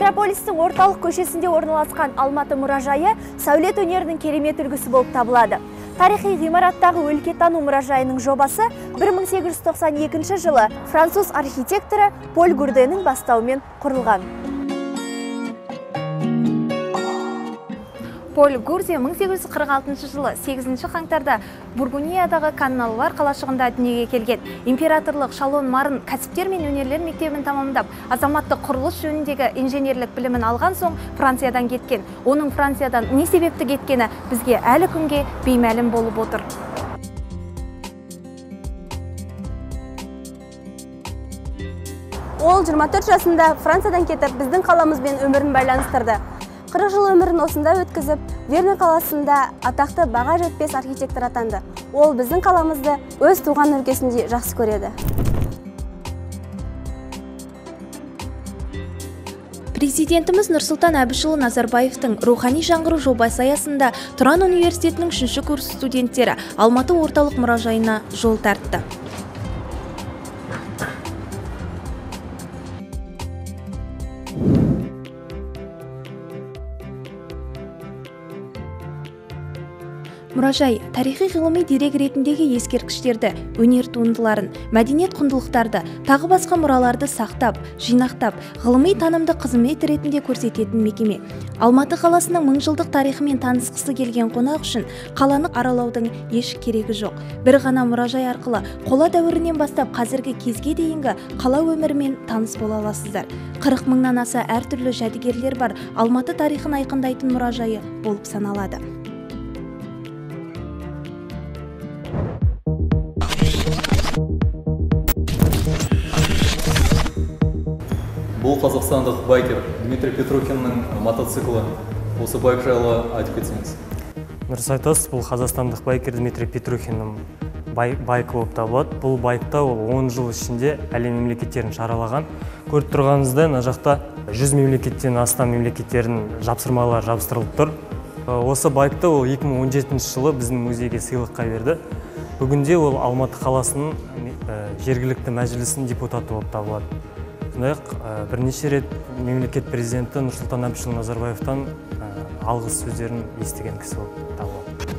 Метрополистің орталық көшесінде орналасқан Алматы мұражайы сәулет өнерінің керемет үлгісі болып табылады. Тарихи ғимараттағы өлкетану мұражайының жобасы 1892 жылы француз архитекторы Поль Гурденің бастауымен құрылған. Поль Гурде 1846 жылы 8 қаңтарда Бургуниядағы Канналар қалашығында дүниеге келген. Императорлық Шалон Марын кәсіптер мен өнерлер мектебін тамамдап, азаматтық құрылыс жөніндегі инженерлік білімін алған соң Франциядан кеткен. Оның Франциядан не себепті кеткені бізге әлі күнге беймәлім болып отыр. Ол 24 жасында Франциядан кетіп, біздің қаламызбен өмірін байланыстырды. 40 жыл өмірін осында өткізіп, Вернер қаласында атақты баға жетпес архитектор атанды. Ол біздің қаламызды өз туған өлкесінде жақсы көреді. Президентіміз Нұрсұлтан Әбішұлы Назарбаевтың рухани жаңғыру жобасы аясында Тұран университетінің 3-ші курс студенттері Алматы орталық мұражайына жол тартты. Мұражай тарихи ғылыми дерек ретіндегі ескерткіштерді, өнер туындыларын, мәдениет құндылықтарды, тағы басқа мұраларды сақтап, жинақтап, ғылыми танымды қызмет ретінде көрсететін мекеме. Алматы қаласының 1000 жылдық тарихымен танысқысы келген қонақ үшін қаланы аралаудың еш керегі жоқ. Бір ғана мұражай арқылы қола дәуірінен бастап қазіргі кезге дейінгі қала өмірімен таныс бола аласыздар. 40 мыңнан аса әртүрлі жәдігерлер бар Алматы тарихын айқындайтын мұражайы болып саналады. Бұл қазақстандық байкер Дмитрий Петрухиннің мотоциклі. Осы байк жайлы айтып кетсеңіз. Дұрыс айтасыз, бұл қазақстандық байкер Дмитрий Петрухиннің байкі болып табылады. Бұл байкта ол 10 жыл ішінде әлем мемлекеттерін шаралаған. Көріп тұрғаныңыздай, мына жақта 100 мемлекеттен астам мемлекеттердің жапсырмалары жабыстырылып тұр. Осы байкты ол 2017 жылы біздің музейге сыйлыққа берді. Бүгінде ол Алматы қаласының жергілікті мәжілісінің депутаты болып табылады. Бірнеше рет мемлекет президенті Нұрсұлтан Әбішұлы Назарбаевтан алғыс сөздерін естіген кісі болып табылады.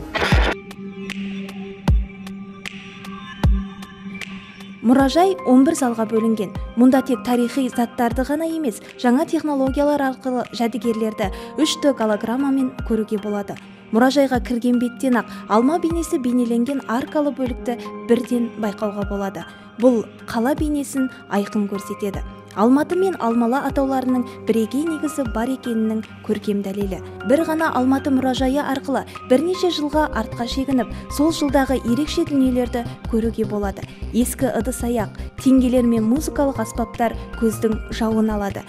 Мұражай 11 залға бөлінген. Мұнда тек тарихи заттарды ғана емес, жаңа технологиялар арқылы жәдігерлерді 3D голограммамен көруге болады. Мұражайға кірген беттен ақ алма бейнесі бейнеленген аркалы бөлікті бірден байқауға болады. Бұл қала бейнесін айқын көрсетеді. Алматы мен Алмалы атауларының бірегей негізі бар екенінің көркем дәлелі. Бір ғана Алматы мұражайы арқылы бірнеше жылға артқа шегініп, сол жылдағы ерекше дүниелерді көруге болады. Ескі ыдыс-аяқ, теңгелер мен музыкалық аспаптар көздің жауын алады.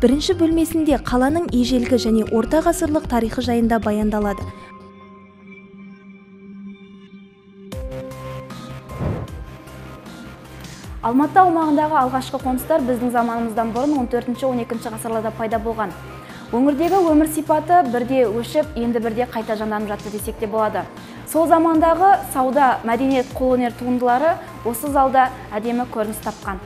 Бірінші бөлмесінде қаланың ежелгі және орта ғасырлық тарихы жайында баяндалады. Алматы аумағындағы алғашқы қоныстар біздің заманымыздан бұрын 14-12 ғасырларда пайда болған. Өңірдегі өмір сипаты бірде өшіп, енді бірде қайта жанданып жатты десек те болады. Сол замандағы сауда, мәдениет, қолөнер туындылары осы залда әдемі көрініс тапқан.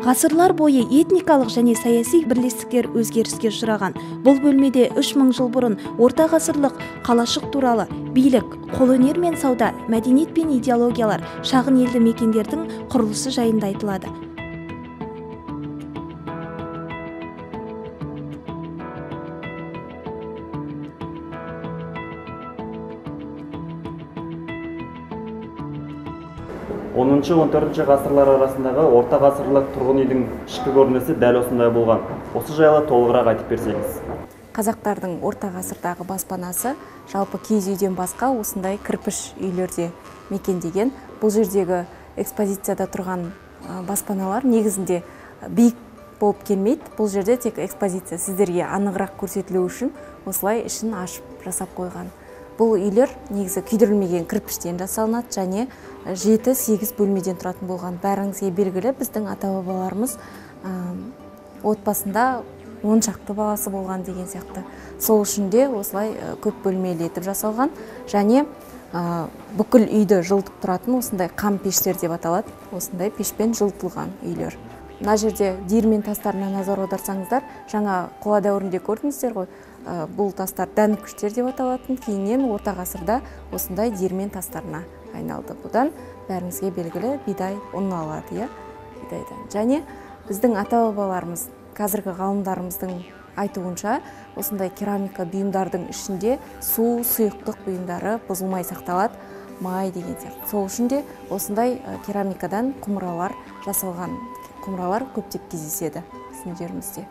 Ғасырлар бойы этникалық және саяси бірлестіктер өзгеріске ұшыраған. Бұл бөлмеде 3000 жыл бұрын орта ғасырлық қалашық туралы билік, қолөнер мен сауда, мәдениет пен идеологиялар, шағын елді мекендердің құрылысы жайында айтылады. Оныншы 14-ші ғасырлар арасындағы орта ғасырлық тұрғын үйдің ішкі көрінісі дәл осындай болған. Осы жайлы толығырақ айтып берсеңіз. Қазақтардың орта ғасырдағы баспанасы жалпы киіз үйден басқа осындай кірпіш үйлерде мекендеген. Бұл жердегі экспозицияда тұрған баспаналар негізінде биік болып келмейді. Бұл жерде тек экспозиция сіздерге анығырақ көрсетілу үшін осылай ішін ашып жасап қойған. Бұл үйлер негізі күйдірілмеген кірпіштен жасалынады және 7-8 бөлмеден тұратын болған. Бәріңізге белгілі, біздің ата-бабаларымыз отбасында 10 шақты баласы болған деген сияқты. Сол үшін де осылай көп бөлмелі етіп жасалған, және бүкіл үйді жылытып тұратын осындай қам пештер деп аталады. Осындай пешпен жылытылған үйлер. Мына жерде диірмен тастарына назар аударсаңыздар, жаңа қола дәуірінде көрдіңіздер ғой, бұл тастар дәніккіштер деп аталатын, кейіннен орта ғасырда осындай диірмен тастарына айналды. Бұдан бәріңізге белгілі бидай ұн алады, бидайдан. Және біздің ата-бабаларымыз, қазіргі ғалымдарымыздың айтуынша, осындай керамика бұйымдардың ішінде су, сұйықтық бұйымдары бұзылмай сақталады, май деген сияқты. Сол үшін де осындай керамикадан құмыралар жасалған, құмыралар көптеп кездеседі біздің жерімізде.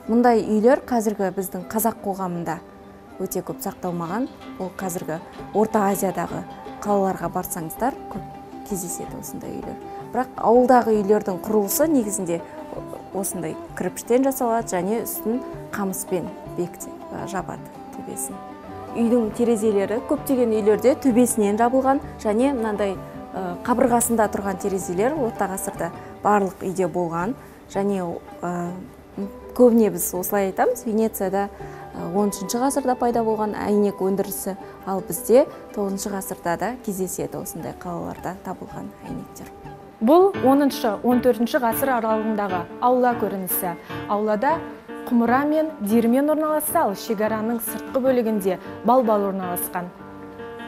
Мұндай үйлер қазіргі біздің қазақ қоғамында өте көп сақталмаған. Ол қазіргі Орта Азиядағы қалаларға барсаңыздар көп кездеседі осындай үйлер. Бірақ ауылдағы үйлердің құрылысы негізінде осындай кірпіштен жасалады, және үстін қамыспен жабады төбесін. Үйдің терезелері көптеген үйлерде төбесінен жабылған, және мынандай қабырғасында тұрған терезелер орта ғасырда барлық үйде болған. Және көбіне біз осылай айтамыз, Венецияда 13 ғасырда пайда болған әйнек өндірісі, ал бізде 9 ғасырда да кездеседі осындай қалаларда табылған әйнектер. Бұл 10-14 ғасыр аралығындағы аула көрінісі. Аулада құмыра мен диірмен орналасса, ал шекараның сыртқы бөлігінде балбал орналасқан.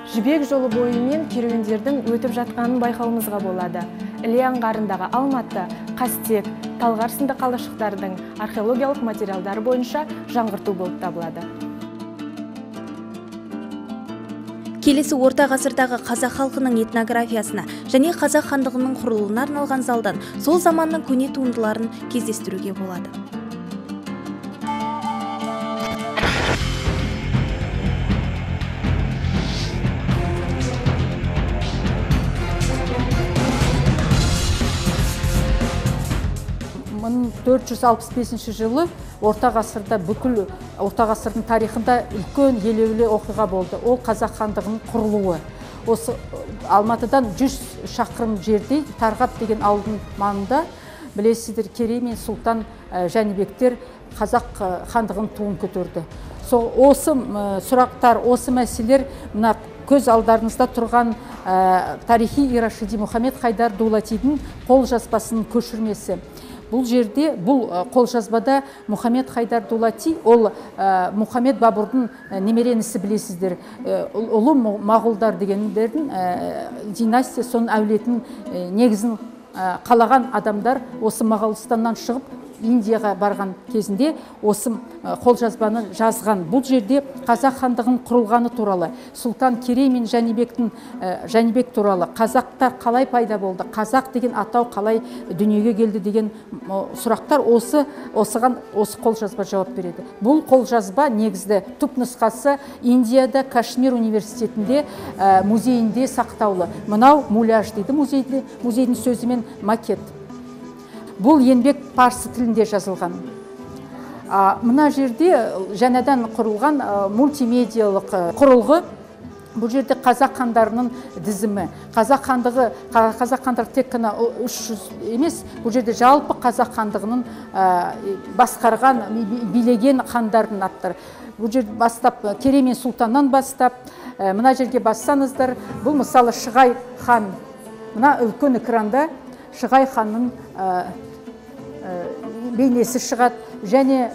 Жібек жолы бойымен керуендердің өтіп жатқанын байқауымызға болады. Іле аңғарындағы Алматы, Қастек, Талғар сынды қалашықтардың археологиялық материалдары бойынша жаңғырту болып табылады. Келесі орта ғасырдағы қазақ халқының этнографиясына және қазақ хандығының құрылуына арналған залдан сол заманның көне туындыларын кездестіруге болады. Мың 465 жылы орта ғасырда бүкіл орта ғасырдың тарихында үлкен елеулі оқиға болды. Ол қазақ хандығының құрылуы. Осы Алматыдан 100 шақырым жерде Тарғап деген ауылдың маңында, білесіздер, Керей мен Сұлтан Жәнібектер қазақ хандығының туын көтерді. Осы сұрақтар, осы мәселелер мына көз алдарыңызда тұрған тарихи Ирашиди Мұхаммед Хайдар Дулатидің қолжазбасының көшірмесі. Бұл жерде, бұл қолжазбада Мұхаммед Хайдар Дулати, ол Мұхаммед Бабурдың немеренісі, білесіздер. Ұлы Мағолдар дегендердің династия, соның әулетін негізін қалаған адамдар осы Моғолстаннан шығып Индияға барған кезінде осы қолжазбаны жазған. Бұл жерде қазақ хандығының құрылғаны туралы, Сұлтан Керей мен Жәнібек туралы, қазақтар қалай пайда болды, қазақ деген атау қалай дүниеге келді деген сұрақтар осы қолжазба жауап береді. Бұл қолжазба негізді түпнұсқасы Индияда Кашмир университетінде музейінде сақтаулы. Мынау муляж дейді, музейдің сөзімен макет. Бұл еңбек парсы тілінде жазылған. Мына жерде жаңадан құрылған мультимедиялық құрылғы. Бұл жерде қазақ хандарының тізімі. Қазақ хандығы тек қана 300 емес, бұл жерде жалпы қазақ хандығының басқарған, билеген хандардың аттары. Бұл жерде бастап Керей мен Сұлтаннан бастап, мына жерге бассаңыздар, бұл мысалы Шығай хан. Мына үлкен экранда Шығай ханның бейнесі шығады, және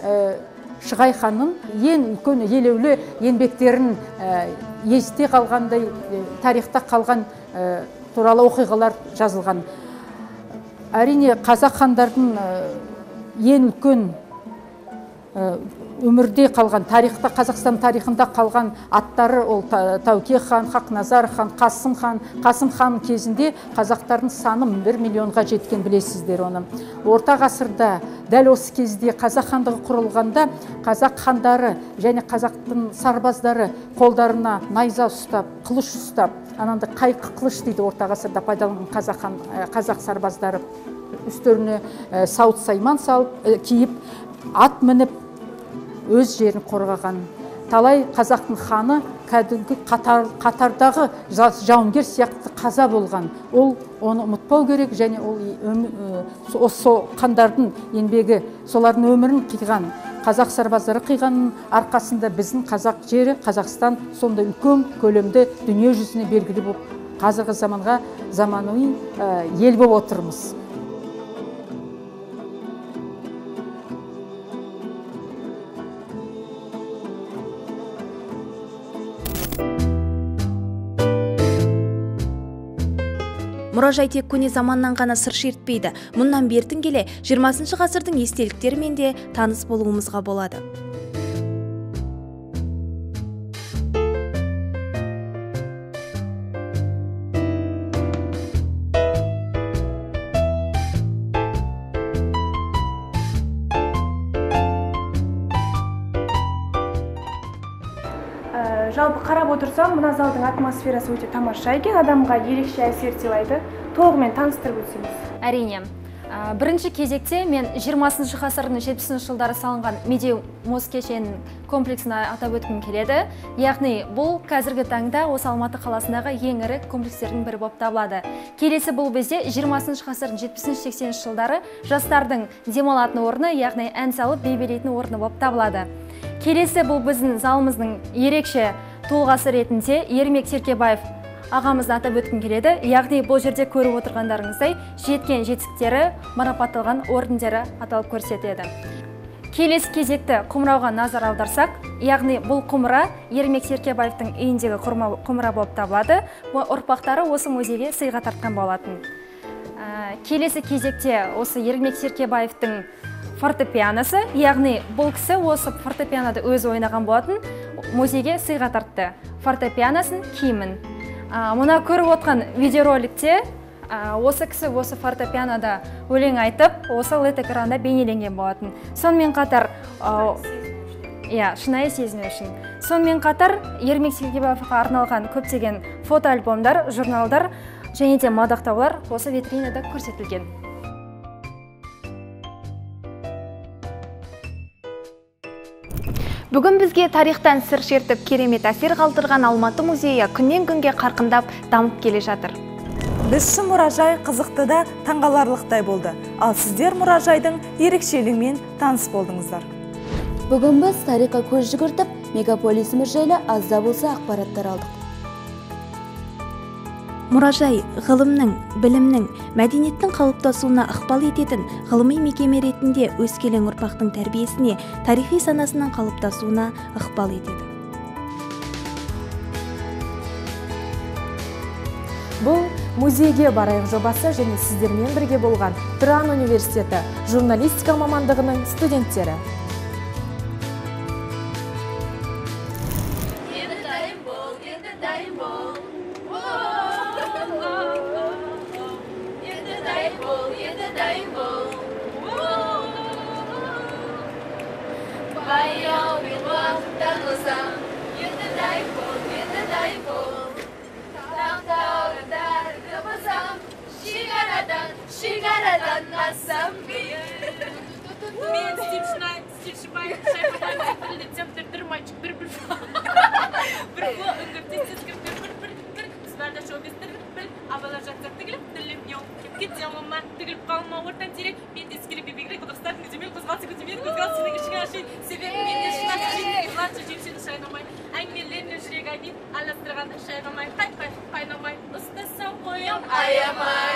Шығай ханның ең үлкен елеулі еңбектерін есте қалғандай, тарихта қалған туралы оқиғалар жазылған. Әрине, қазақ хандардың ең үлкен өмірде қалған, тарихта, Қазақстан тарихында қалған аттары ол Тәуке хан, Хақназар хан, Қасым хан. Қасым хан кезінде қазақтардың саны 1 миллионға жеткен, білесіздер оны. Орта ғасырда, дәл осы кезде қазақ хандығы құрылғанда, қазақ хандары және қазақтың сарбаздары қолдарына найза ұстап, қылыш ұстап, анандай қайқы қылыш дейді орта ғасырда пайдаланған қазақ сарбаздары, үстеріне сауыт сайман салып, киіп, ат мініп, өз жерін қорғаған. Талай қазақтың ханы кәдімгі қатардағы жауынгер сияқты қаза болған. Ол оны ұмытпау керек, және ол осы хандардың еңбегі, солардың өмірін қиған. қазақ сарбаздары қиғанның арқасында біздің қазақ жері Қазақстан сонда үлкен көлемде дүние жүзіне белгілі болып, қазіргі заманға заманауи ел болып отырмыз. Мұражай тек көне заманнан ғана сыр шертпейді. Мұнан бертін келе 20 ғасырдың естеліктерімен де таныс болуымызға болады. Жалпы қарап отырсам, мына залдың атмосферасы өте тамаша екен, адамға ерекше әсер сыйлайды. Толығымен таныстырып өтсеңіз. Әрине. Бірінші кезекте мен 20 ғасырдың 70 жылдары салынған Медеу мұз кешенінің комплексін атап өткім келеді. Яғни бұл қазіргі таңда осы Алматы қаласындағы ең ірі комплекстердің бірі болып табылады. Келесі бұл бізде 20 ғасырдың 70-80 жылдары жастардың демалатын орны, яғни ән салып би билейтін орны болып табылады. Келесі бұл біздің залымыздың ерекше тұлғасы ретінде Ермек Серкебаев ағамызды атап өткім келеді. Яғни бұл жерде көріп отырғандарыңыздай жеткен жетістіктері, марапатталған орындары аталып көрсетеді. Келесі кезекті құмырауға назар аударсақ, яғни бұл құмыра Ермек Серкебаевтың үйіндегі құмыра болып табылады. Ұрпақтары осы музейге сыйға тартқан болатын. Келесі кезекте осы Ермек Серкебаевтың фортепианосы, яғни бұл кісі осы фортепианоды өзі ойнаған болатын, музейге сыйға тартты. Фортепианосын, киімін. Мұна көріп отқан видеороликте осы кісі осы фортепианода өлең айтып, осы LED экранда бейнеленген болатын. Сонымен қатар, шынайы сезіну үшін. Сонымен қатар, Ермек Серкебаевқа арналған көптеген фотоальбомдар, журналдар және де мадақтаулар осы витринада көрсетілген. Бүгін бізге тарихтан сыр шертіп керемет әсер қалдырған Алматы музейі күннен күнге қарқындап дамып келе жатыр. Біз үшін мұражай қызықты да таңғаларлықтай болды. Ал сіздер мұражайдың ерекшелігімен таныс болдыңыздар. Бүгін біз тарихқа көз жүгіртіп, мегаполисіміз жайлы аз да болса ақпараттар алдық. Мұражай ғылымның, білімнің, мәдениеттің қалыптасуына ықпал ететін ғылыми мекеме ретінде өскелең ұрпақтың тәрбиесіне, тарихи санасының қалыптасуына ықпал етеді. Бұл музейге барайық жобасы және сіздермен бірге болған Тұран университеті журналистика мамандығының студенттері. I am